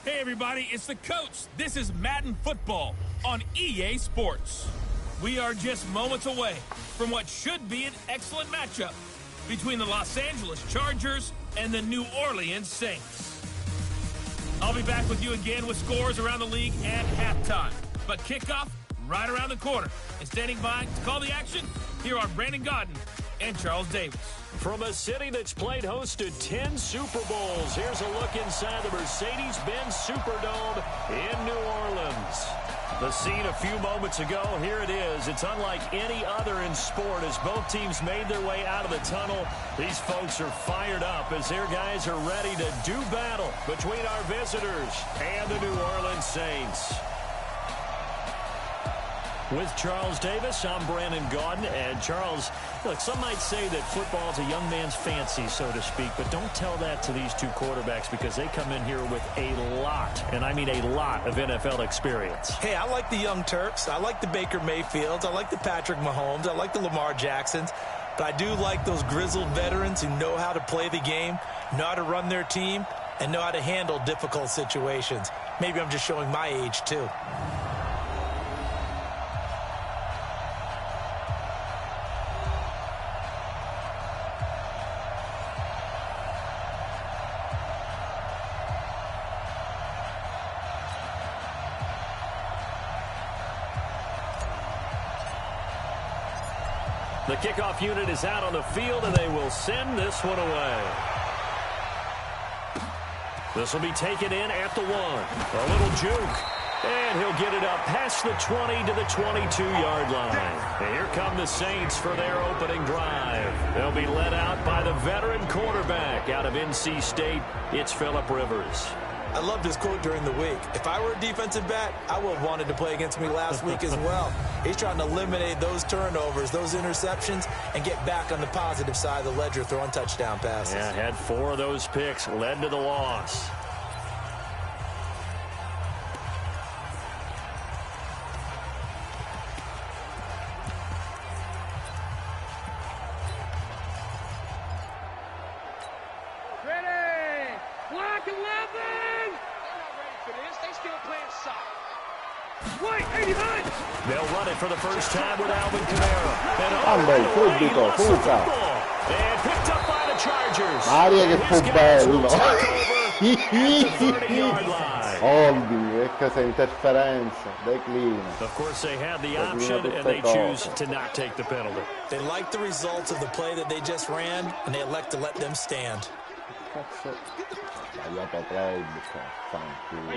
Hey everybody, it's the coach. This is Madden Football on EA Sports. We are just moments away from what should be an excellent matchup between the Los Angeles Chargers and the New Orleans Saints. I'll be back with you again with scores around the league at halftime. But kickoff right around the corner. And standing by to call the action, here are Brandon Gaudin and Charles Davis. From a city that's played host to 10 Super Bowls, here's a look inside the Mercedes-Benz Superdome in New Orleans. The scene a few moments ago, here it is. It's unlike any other in sport as both teams made their way out of the tunnel. These folks are fired up as their guys are ready to do battle between our visitors and the New Orleans Saints. With Charles Davis, I'm Brandon Gaudin. And Charles, look, some might say that football is a young man's fancy, so to speak, but don't tell that to these two quarterbacks because they come in here with a lot, and I mean a lot, of NFL experience. Hey, I like the young Turks. I like the Baker Mayfields. I like the Patrick Mahomes. I like the Lamar Jacksons. But I do like those grizzled veterans who know how to play the game, know how to run their team, and know how to handle difficult situations. Maybe I'm just showing my age, too. The kickoff unit is out on the field, and they will send this one away. This will be taken in at the 1. A little juke. And he'll get it up past the 20 to the 22-yard line. And here come the Saints for their opening drive. They'll be led out by the veteran quarterback out of NC State. It's Phillip Rivers. I loved his quote during the week. If I were a defensive back, I would have wanted to play against me last week as well. He's trying to eliminate those turnovers, those interceptions, and get back on the positive side of the ledger throwing touchdown passes. Yeah, had 4 of those picks, led to the loss. They'll run it for the first time with Alvin Kamara. And picked up by the Chargers. Maria che fu bello. Questa interferenza, declina. Of course they had the option and they choose to not take the penalty. They like the results of the play that they just ran and they elect to let them stand.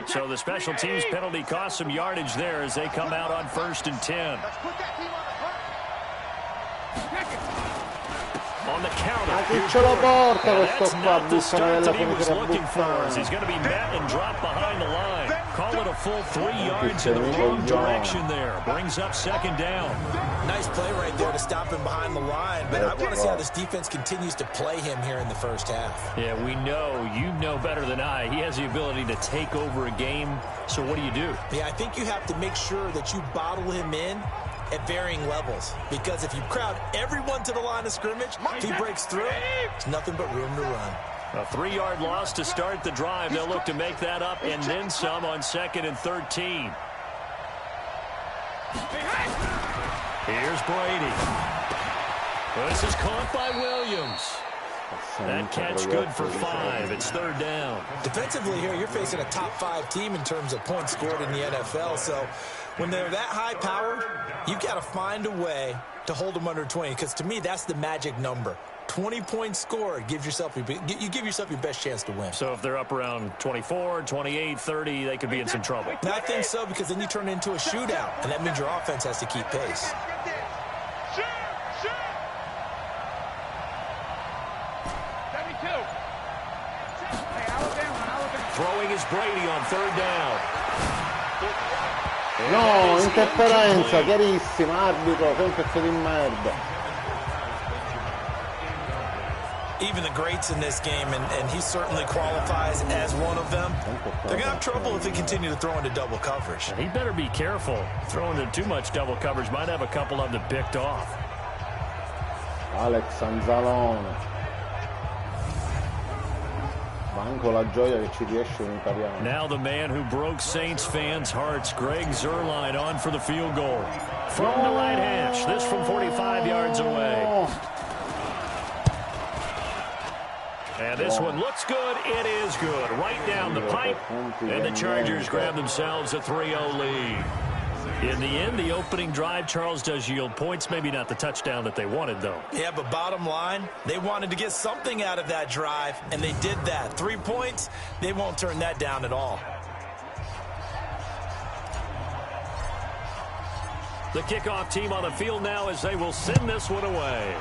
So the special teams penalty cost some yardage there as they come out on 1st and 10. On the counter. That's not the start that he was looking for as he's going to be met and dropped behind the line. Call it a full 3 yards in the wrong direction there. Brings up 2nd down. Nice play right there to stop him behind the line, but I want to see how this defense continues to play him here in the first half. Yeah, we know, you know better than I, he has the ability to take over a game, so what do you do? Yeah, I think you have to make sure that you bottle him in at varying levels, because if you crowd everyone to the line of scrimmage, if he breaks through, there's nothing but room to run. A 3-yard loss to start the drive. They'll look to make that up and then some on 2nd and 13. Here's Brady. This is caught by Williams. That catch good for 5. It's 3rd down. Defensively here, you're facing a top 5 team in terms of points scored in the NFL. So when they're that high powered, you've got to find a way to hold them under 20. Because to me, that's the magic number. 20 points scored, you give yourself your best chance to win. So if they're up around 24, 28, 30, they could be in some trouble. And I think so, because then you turn it into a shootout, and that means your offense has to keep pace. Throwing is Brady on 3rd down. No, interferenza, chiarissima, arbitro, sei un pezzo di merda. Even the greats in this game, and he certainly qualifies as one of them, they're going to have trouble if they continue to throw into double coverage. He better be careful. Throwing into too much double coverage might have a couple of them picked off. Alex Anzalone. Manco la gioia che ci riesce un italiano. Now the man who broke Saints fans' hearts, Greg Zuerlein, on for the field goal. From the right hash, this from 45 yards away. And this one looks good. It is good. Right down the pipe. And the Chargers grab themselves a 3-0 lead. In the end, the opening drive, Charles, does yield points. Maybe not the touchdown that they wanted, though. Yeah, but bottom line, they wanted to get something out of that drive, and they did that. 3 points, they won't turn that down at all. The kickoff team on the field now as they will send this one away.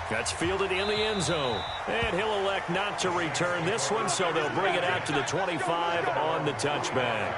That's fielded in the end zone. And he'll elect not to return this one, so they'll bring it out to the 25 on the touchback.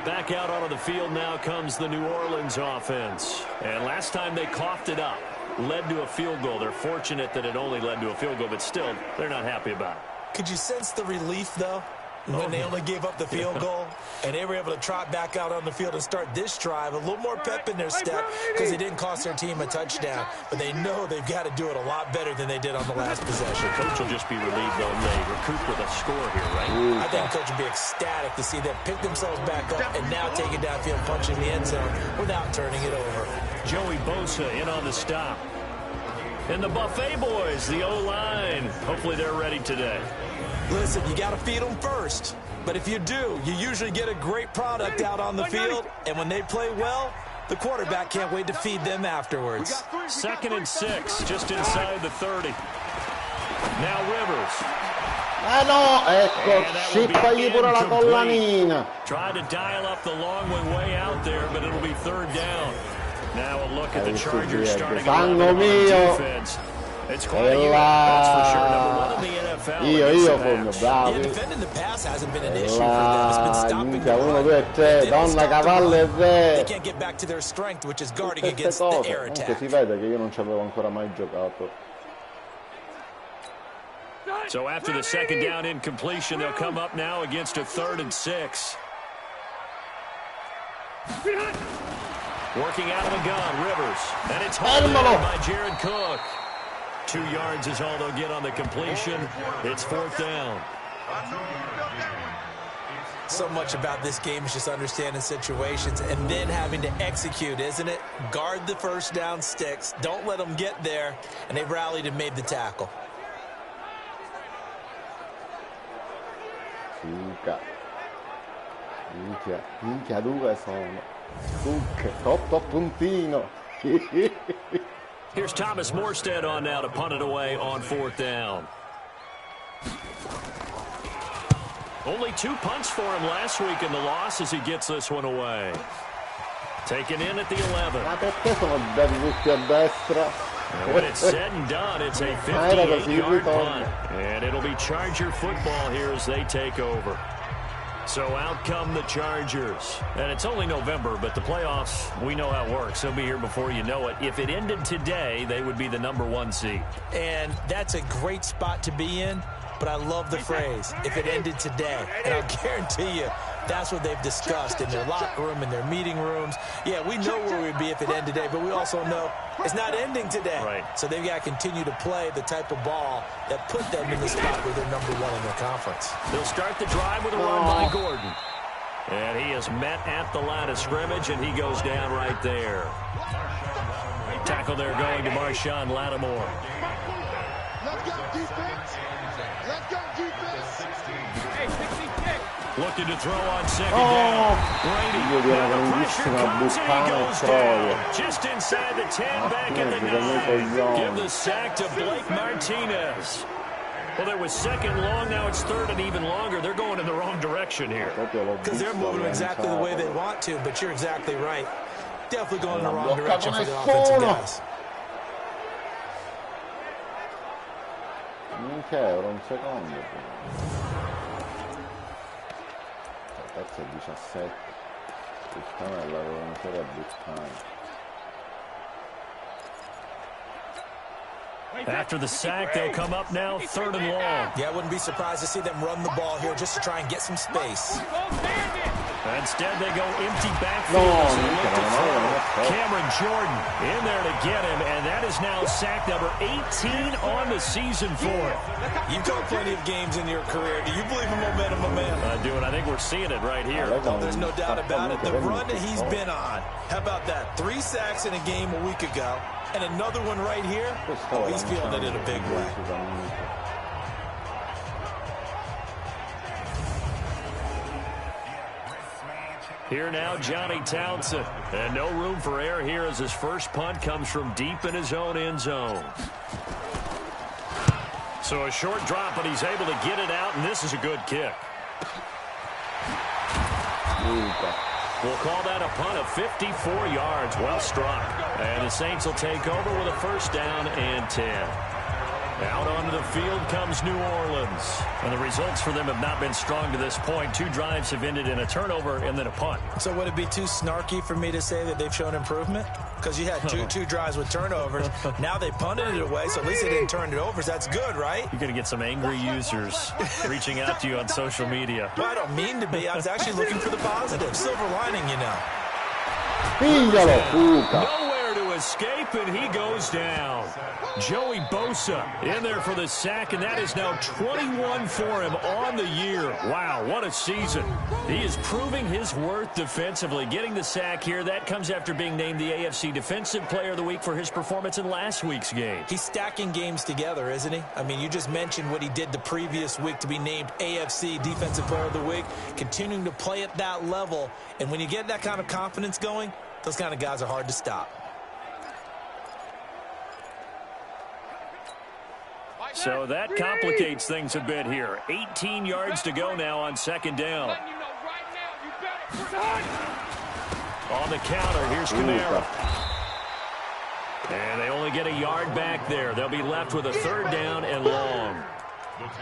Back out onto the field now comes the New Orleans offense. And last time they coughed it up, led to a field goal. They're fortunate that it only led to a field goal, but still, they're not happy about it. Could you sense the relief, though, when they only gave up the field goal and they were able to trot back out on the field and start this drive? A little more pep in their step because they didn't cost their team a touchdown, but they know they've got to do it a lot better than they did on the last possession. Coach will just be relieved, though, they recoup with a score here, right? I think Coach will be ecstatic to see them pick themselves back up and now take it downfield, punching the end zone without turning it over. Joey Bosa in on the stop. And the Buffet boys, the O-line. Hopefully they're ready today. Listen, you got to feed them first. But if you do, you usually get a great product out on the field. And when they play well, the quarterback can't wait to feed them afterwards. 2nd and 6, just inside the 30. Now Rivers. Ah no, ecco, scippagli pure la collanina. Tried to dial up the long way out there, but it'll be 3rd down. Now a look at the Chargers starting on defense. It's quite a unit, that's for sure. Number 1 in the NFL. Io fondo, bravo. Yeah, defending the pass hasn't been an issue for them. It's been stopping the run. 1, 2, 3, donna, cavallo e They can't get back to their strength, which is guarding against the air attack. Comunque si vede che io non ci avevo ancora mai giocato. So after the 2nd down incompletion, they'll come up now against a 3rd and 6. Working out of the gun, Rivers. And it's hauled down by Jared Cook. 2 yards is all they'll get on the completion. It's 4th down. So much about this game is just understanding situations and then having to execute, isn't it? Guard the first down sticks. Don't let them get there. And they rallied and made the tackle. Minchia due sono. Tutto puntino. Here's Thomas Morstead on now to punt it away on 4th down. Only 2 punts for him last week in the loss as he gets this one away. Taken in at the 11. Ma perché sono andati tutti a destra? And when it's said and done, it's a 58-yard punt. And it'll be Charger football here as they take over. So out come the Chargers. And it's only November, but the playoffs, we know how it works. They'll be here before you know it. If it ended today, they would be the number 1 seed. And that's a great spot to be in, but I love the phrase, if it ended today. And I'll guarantee you, that's what they've discussed in their locker room, in their meeting rooms. Yeah, we know where we'd be if it ended today, but we also know it's not ending today. Right. So they've got to continue to play the type of ball that put them in the spot where they're number 1 in their conference. They'll start the drive with a run by Gordon. And he is met at the line of scrimmage, and he goes down right there. Tackle there going to Marshawn Lattimore. Let's go defense. Let's go defense. Hey, 66. Looking to throw on 2nd down. Brady. Now the pressure comes and he goes down. Just inside the 10, back at the 9. Give the sack to Blake Martinez. Well, there was 2nd long, now it's 3rd and even longer. They're going in the wrong direction here. Because they're moving exactly the way they want to, but you're exactly right. Definitely going in the wrong direction for the offensive guys. Minchia, era un secondo. Terzo e 17. Puttanella, dovevano fare a buttare. After the sack, they'll come up now 3rd and long. Yeah, I wouldn't be surprised to see them run the ball here just to try and get some space. Instead, they go empty backfield. Cameron Jordan in there to get him, and that is now sack number 18 on the season for him. You've got plenty of games in your career. Do you believe in momentum, my man? I do, and I think we're seeing it right here. No, there's no doubt about it. The run that he's been on. How about that? 3 sacks in a game a week ago, and another one right here. Oh, he's feeling it in a big way. Here now, Johnny Townsend. And no room for error here as his first punt comes from deep in his own end zone. So a short drop, but he's able to get it out, and this is a good kick. We'll call that a punt of 54 yards. Well struck. And the Saints will take over with a first down and 10. Out onto the field comes New Orleans. And the results for them have not been strong to this point. 2 drives have ended in a turnover and then a punt. So would it be too snarky for me to say that they've shown improvement? Because you had two drives with turnovers. Now they punted it away, so at least they didn't turn it over. So that's good, right? You're going to get some angry users reaching out to you on social media. Well, I don't mean to be. I was actually looking for the positive. Silver lining, you know. Nowhere to escape, and he goes down. Joey Bosa in there for the sack, and that is now 21 for him on the year. Wow, what a season. He is proving his worth defensively. Getting the sack here, that comes after being named the AFC Defensive Player of the Week for his performance in last week's game. He's stacking games together, isn't he? I mean, you just mentioned what he did the previous week to be named AFC Defensive Player of the Week, continuing to play at that level. And when you get that kind of confidence going, those kind of guys are hard to stop. So that complicates things a bit here. 18 yards to go now on second down. On the counter, here's Canale. And they only get a yard back there. They'll be left with a third down and long.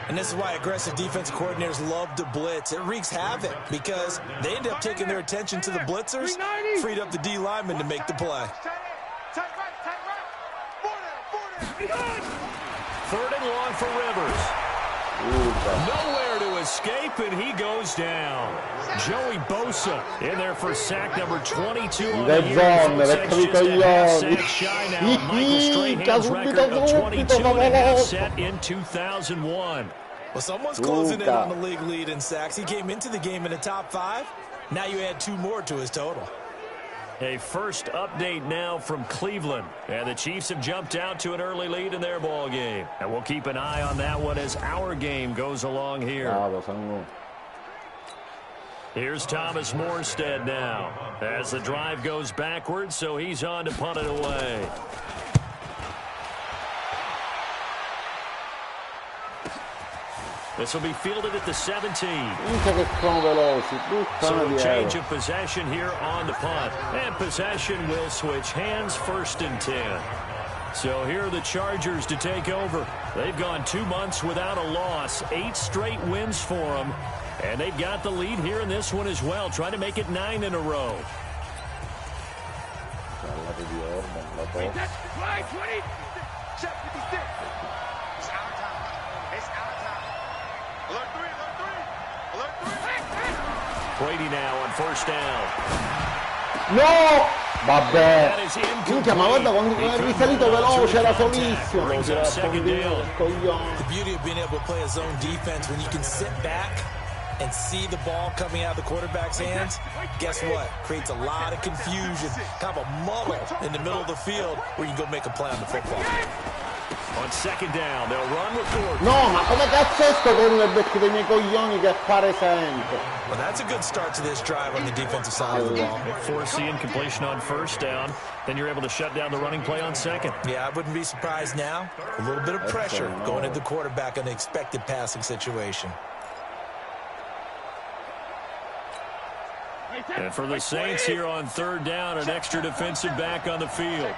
And this is why aggressive defensive coordinators love to blitz. It wreaks havoc because they end up taking their attention to the blitzers, freed up the D lineman to make the play. Third and long for Rivers. Nowhere to escape, and he goes down. Joey Bosa in there for sack number 22 on the year. That's just a half sack shy now. Michael Strahan's record of 22.5 set in 2001. Well, someone's closing in on the league lead in sacks. He came into the game in the top 5. Now you add 2 more to his total. A first update now from Cleveland. And the Chiefs have jumped out to an early lead in their ball game. And we'll keep an eye on that one as our game goes along here. Here's Thomas Morstead now as the drive goes backwards, so he's on to punt it away. This will be fielded at the 17. So a change of possession here on the punt. And possession will switch hands, first and 10. So here are the Chargers to take over. They've gone 2 months without a loss. 8 straight wins for them. And they've got the lead here in this one as well, trying to make it 9 in a row. Brady now on first down. No! Vabbè. Minchia, ma guarda quando è risalito veloce, era solissimo. The beauty of being able to play a zone defense when you can sit back and see the ball coming out of the quarterback's hands, guess what? Creates a lot of confusion, kind of a muddle in the middle of the field where you can go make a play on the football. On second down, they'll run with Gordon. No, ma come cazzo è sto cornerback dei miei coglioni che appare sempre? Well, that's a good start to this drive on the defensive side of the ball. Force incompletion on first down. Then you're able to shut down the running play on second. Yeah, I wouldn't be surprised now. A little bit of pressure going into the quarterback in the expected passing situation. And for the Saints here on third down, an extra defensive back on the field.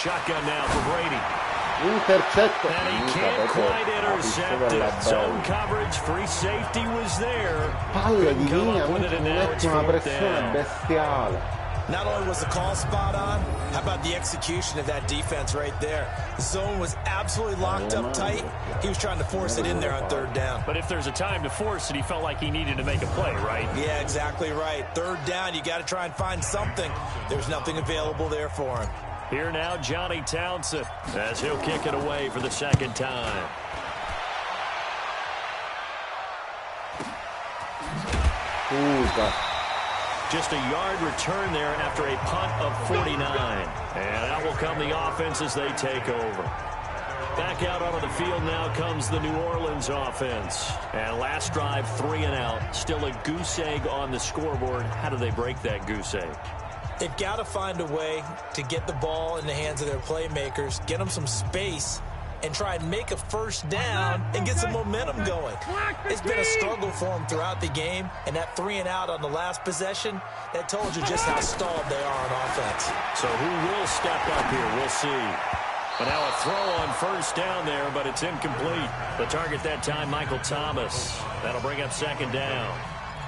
Shotgun now for Brady. Intercetto. And he can't quite intercept it. Zone coverage, free safety was there. Palle di linea, metti una pressione bestiale. Not only was the call spot on, how about the execution of that defense right there? The zone was absolutely locked up tight. He was trying to force it in there on third down. But if there's a time to force it, he felt like he needed to make a play, right? Yeah, exactly right. Third down, you got to try and find something. There's nothing available there for him. Here now, Johnny Townsend, as he'll kick it away for the second time. Just a yard return there after a punt of 49. And out will come the offense as they take over. Back out onto the field now comes the New Orleans offense. And last drive, 3 and out. Still a goose egg on the scoreboard. How do they break that goose egg? They've got to find a way to get the ball in the hands of their playmakers, get them some space, and try and make a first down and get some momentum going. It's been a struggle for them throughout the game, and that 3 and out on the last possession, that told you just how stalled they are on offense. So who will step up here? We'll see. But now a throw on first down there, but it's incomplete. The target that time, Michael Thomas. That'll bring up second down.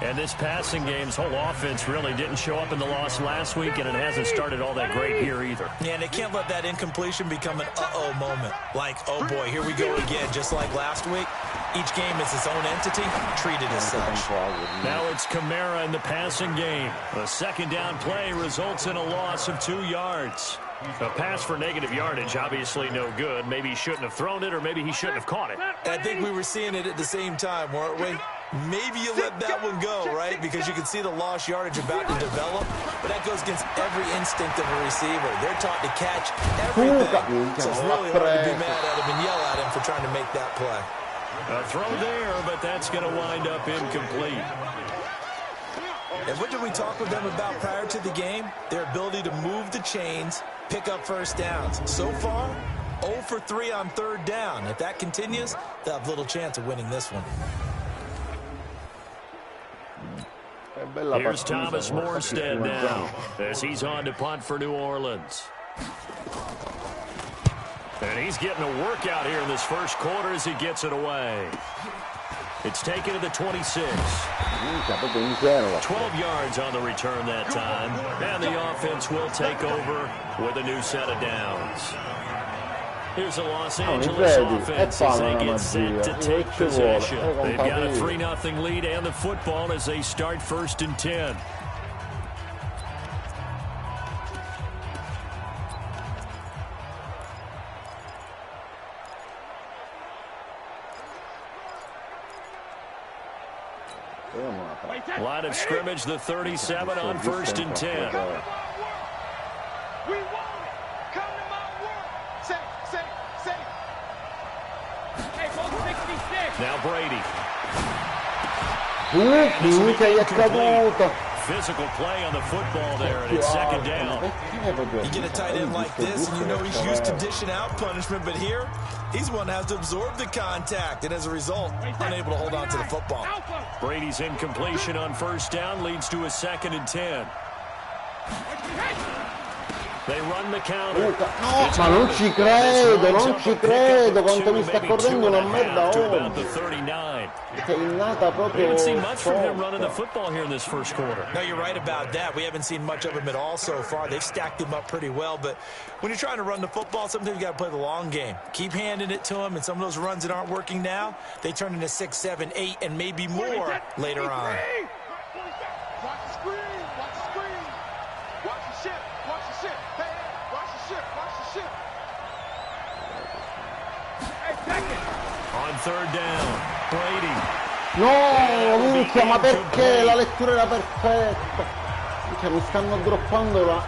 And this passing game's whole offense really didn't show up in the loss last week, and it hasn't started all that great here either. Yeah, and they can't let that incompletion become an uh-oh moment. Like, oh boy, here we go again, just like last week. Each game is its own entity, treated as such. Now it's Kamara in the passing game. A second down play results in a loss of 2 yards. A pass for negative yardage, obviously no good. Maybe he shouldn't have thrown it, or maybe he shouldn't have caught it. And I think we were seeing it at the same time, weren't we? Maybe you let that one go, right? Because you can see the lost yardage about to develop. But that goes against every instinct of a receiver. They're taught to catch everything. So it's really hard to be mad at him and yell at him for trying to make that play. A throw there, but that's going to wind up incomplete. And what did we talk with them about prior to the game? Their ability to move the chains, pick up first downs. So far, 0 for 3 on third down. If that continues, they'll have little chance of winning this one. Here's Thomas Morstead now as he's on to punt for New Orleans. And he's getting a workout here in this first quarter as he gets it away. It's taken to the 26. 12 yards on the return that time. And the offense will take over with a new set of downs. Here's the Los Angeles offense as they get set to take possession. They've got a 3-0 lead and the football as they start 1st and 10. Line of scrimmage, the 37 on 1st and 10. Now Brady. Physical play on the football there, and it's second down. You get a tight end like this, and you know he's used to dishing out punishment, but here, he's one that has to absorb the contact, and as a result, unable to hold on to the football. Brady's incompletion on first down leads to a 2nd and 10. They run the counter. No, ma non ci credo, quanto mi sta correndo una merda oggi. È innata proprio. We haven't seen much from him running the football here in this first quarter. No, you're right about that. We haven't seen much of him at all so far. They've stacked him up pretty well, but when you're trying to run the football, sometimes you got to play the long game. Keep handing it to him, and some of those runs that aren't working now, they turn into 6, 7, 8, and maybe more later on. Watch the screen, watch the screen. Watch the ship, watch the ship. Hey, watch the ship, watch the ship. Hey, second. On third down, Brady. No, minchia, ma perché? La lettura era perfetta. Minchia, mi stanno droppando la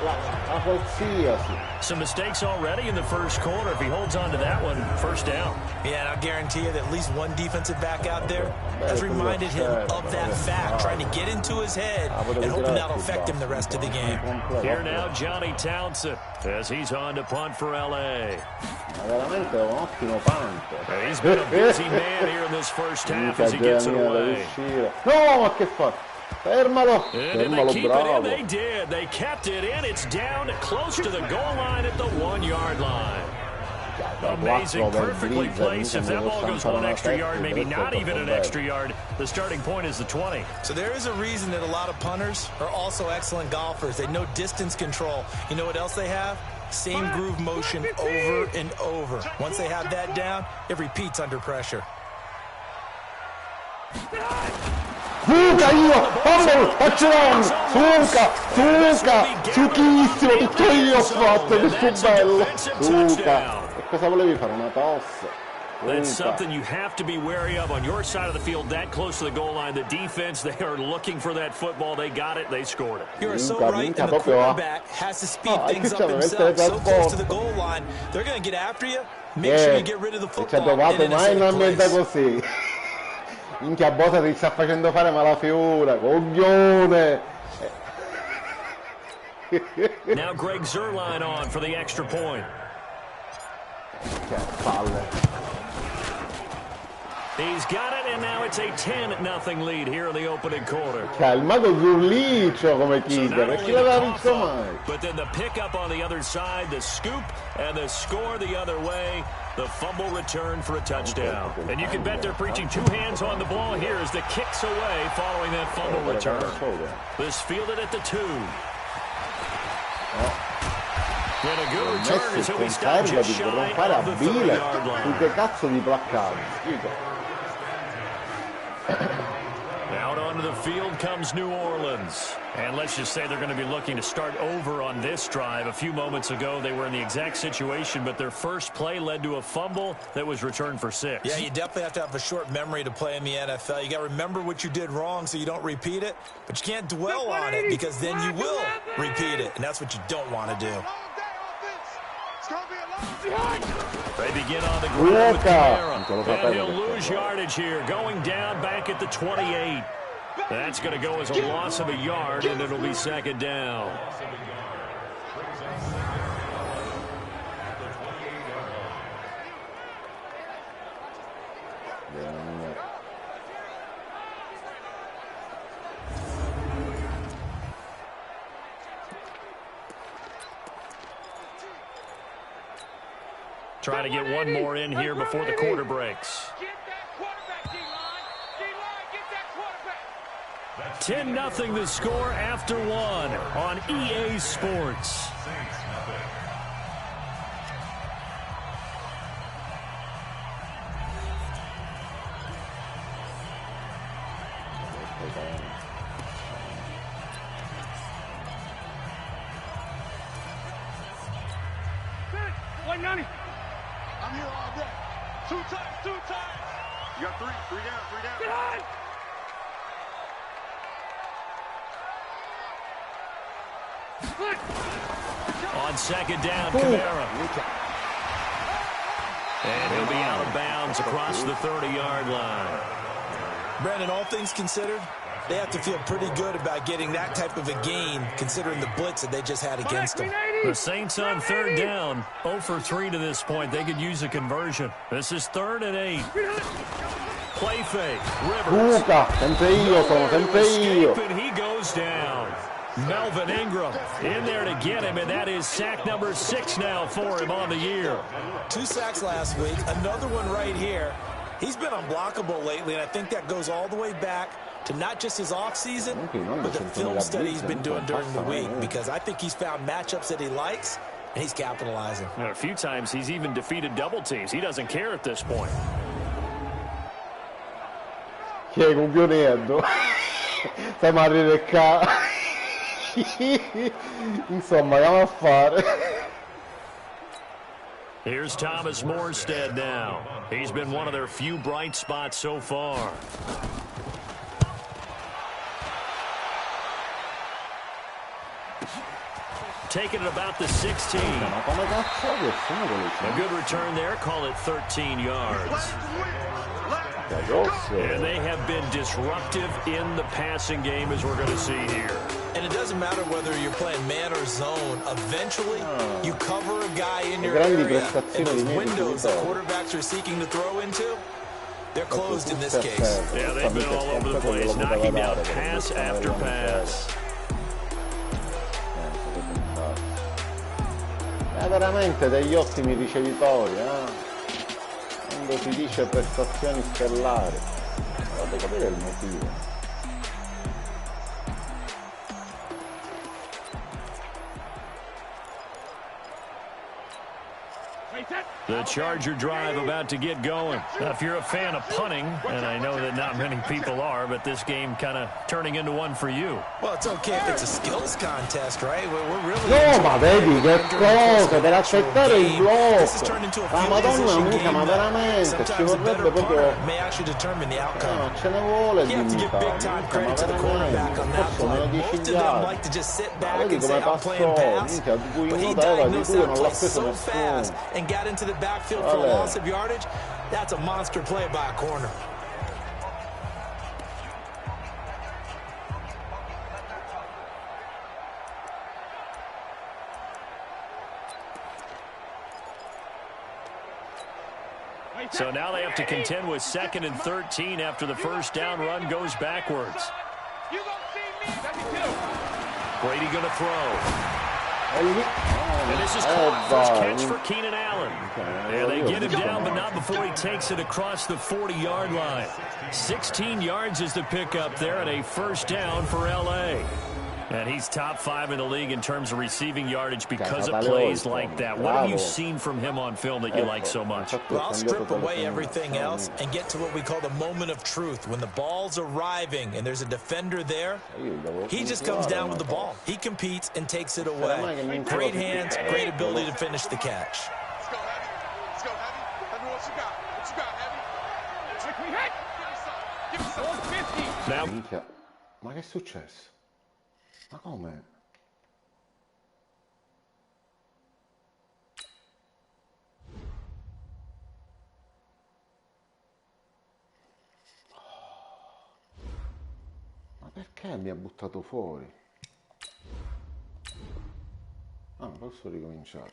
qualsiasi. Some mistakes already in the first quarter. If he holds on to that one, first down. Yeah, and I'll guarantee you that at least one defensive back out there has reminded him of that fact, trying to get into his head and hoping that'll affect him the rest of the game. Here now, Johnny Townsend, as he's on to punt for L.A. Veramente un ottimo punt. He's been a busy man here in this first half as he gets it away. No, ma che fa? Fermalo, and did they keep it in? They did. They kept it in. It's down close to the goal line at the 1-yard line. Amazing, perfectly placed. If that ball goes one extra yard, maybe not even an extra yard, the starting point is the 20. So there is a reason that a lot of punters are also excellent golfers. They know distance control. You know what else they have? Same groove motion over and over. Once they have that down, it repeats under pressure. Suca io, Paolo, touchdown, Suca, Suchissimo, tutto io ho fatto, che fu bello, Suca, e cosa volevi fare, una tosse? That's something you have to be wary of on your side of the field, that close to the goal line. The defense, they are looking for that football. They got it. They scored it. You are so right, and the quarterback has to speed things up himself. So close to the goal line, they're going to get after you. Make sure you get rid of the football in a safe place. Così. Minchia, Bosa ti sta facendo fare malafigura, coglione. Now Greg Zuerlein on for the extra point. Che palle. He's got it, and now it's a 10-0 lead here in the opening quarter. C'ha il mago Zurliccio come kicker, e chi l'aveva visto mai? But then the pickup on the other side, the scoop, and the score the other way. The fumble return for a touchdown. And you can bet they're preaching two hands on the ball here as the kicks away following that fumble return. This fielded at the 2. And a good return as he'll be stopped just shy of the 30-yard line. Che cazzo di placcavi? Out onto the field comes New Orleans. And let's just say they're going to be looking to start over on this drive. A few moments ago, they were in the exact situation, but their first play led to a fumble that was returned for 6. Yeah, you definitely have to have a short memory to play in the NFL. You got to remember what you did wrong so you don't repeat it, but you can't dwell on it because then you will repeat it, and that's what you don't want to do. They begin on the ground with Camara, and he'll lose yardage here, going down back at the 28. That's going to go as a loss of a yard, and it'll be 2nd down. Trying to get one more in here before the quarter breaks. 10-0 the score after 1 on EA Sports. I'm here all day. 2 times. You got 3 down. Get on! On 2nd down, Camara. And he'll be out of bounds across the 30-yard line. Brandon, all things considered, they have to feel pretty good about getting that type of a gain considering the blitz that they just had against them. The Saints on 3rd down, 0 for 3 to this point. They could use a conversion. This is 3rd and 8. Play fake. Rivers. Sempre io. And he goes down. Melvin Ingram in there to get him, and that is sack number 6 now for him on the year. 2 sacks last week, another one right here. He's been unblockable lately, and I think that goes all the way back to not just his offseason, but the film study he's been doing during the week, because I think he's found matchups that he likes, and he's capitalizing. A few times he's even defeated double teams. He doesn't care at this point. Chi è coglionetto? Stiamo a ridere. Insomma, andiamo a fare. Here's Thomas Morstead now. He's been one of their few bright spots so far. Taking it about the 16. A good return there. Call it 13 yards. And they have been disruptive in the passing game, as we're going to see here. And it doesn't matter whether you're playing man or zone. Eventually, you cover a guy in your area, and those windows that quarterbacks are seeking to throw into, they're closed in this case. Yeah, they've been all over the place, knocking down pass after pass. veramente degli ottimi ricevitori, quando si dice prestazioni stellari, dovete capire il motivo. The Charger drive about to get going. Now, if you're a fan of punting, and I know that not many people are, but this game kind of turning into one for you. Well, it's okay if it's a skills contest, right? We're really no, ma vedi che cosa, per aspettare il blocco. Ma madonna mica, ma veramente, ci vorrebbe proprio... No, ce ne vuole di mica, ma veramente, forse me lo dici già. Ma vedi come passò, mica, di cui uno dava, di cui non l'ha preso nessuno. And got into the backfield for a loss of yardage. That's a monster play by a corner. So now they have to contend with 2nd and 13 after the first down run goes backwards. Brady going to throw. And this is caught. First catch for Keenan Allen. And they get him down, but not before he takes it across the 40-yard line. 16 yards is the pickup there, and a first down for L.A. And he's top 5 in the league in terms of receiving yardage because of plays like that. What have you seen from him on film that you like so much? Well, I'll strip away everything else and get to what we call the moment of truth. When the ball's arriving and there's a defender there, he just comes down with the ball. He competes and takes it away. Great hands, great ability to finish the catch. Let's go, Heavy. Let's go, Heavy. Heavy, what you got? What you got, Heavy? Give me some. Give me some. Now, ma che è successo? Ma come? Ma perché mi ha buttato fuori? Ah, posso ricominciare.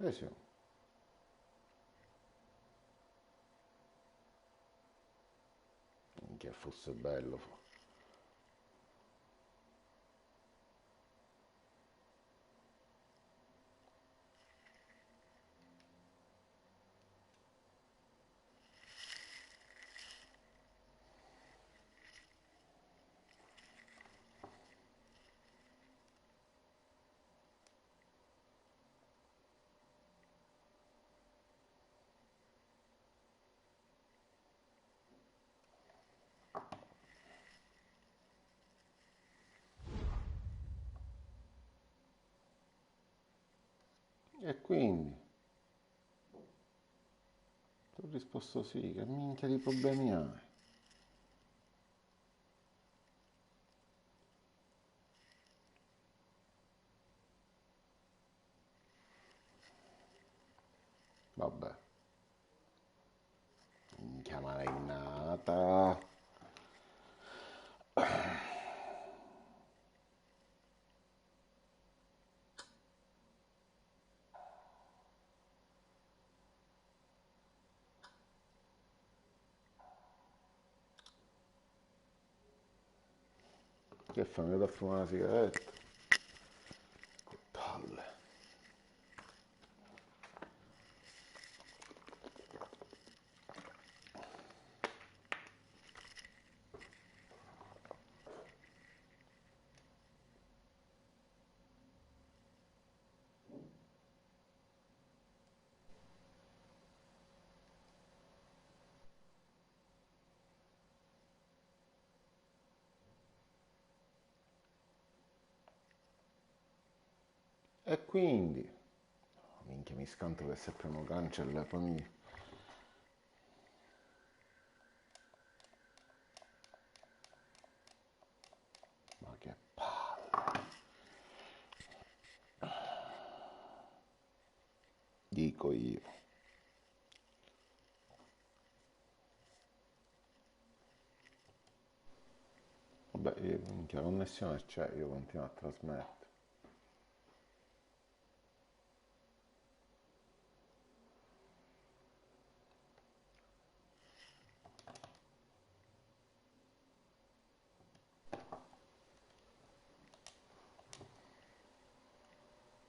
Sì. Che fosse bello. E quindi ti ho risposto sì, che minchia di problemi hai? Vabbè, minchia marinata. Che fa? Mi vado a fumare una sigaretta? Che palle. E quindi, minchia, mi scanto che se premo cancel poi mi... Ma che palle. Dico io. Vabbè, minchia, la connessione c'è, io continuo a trasmettere.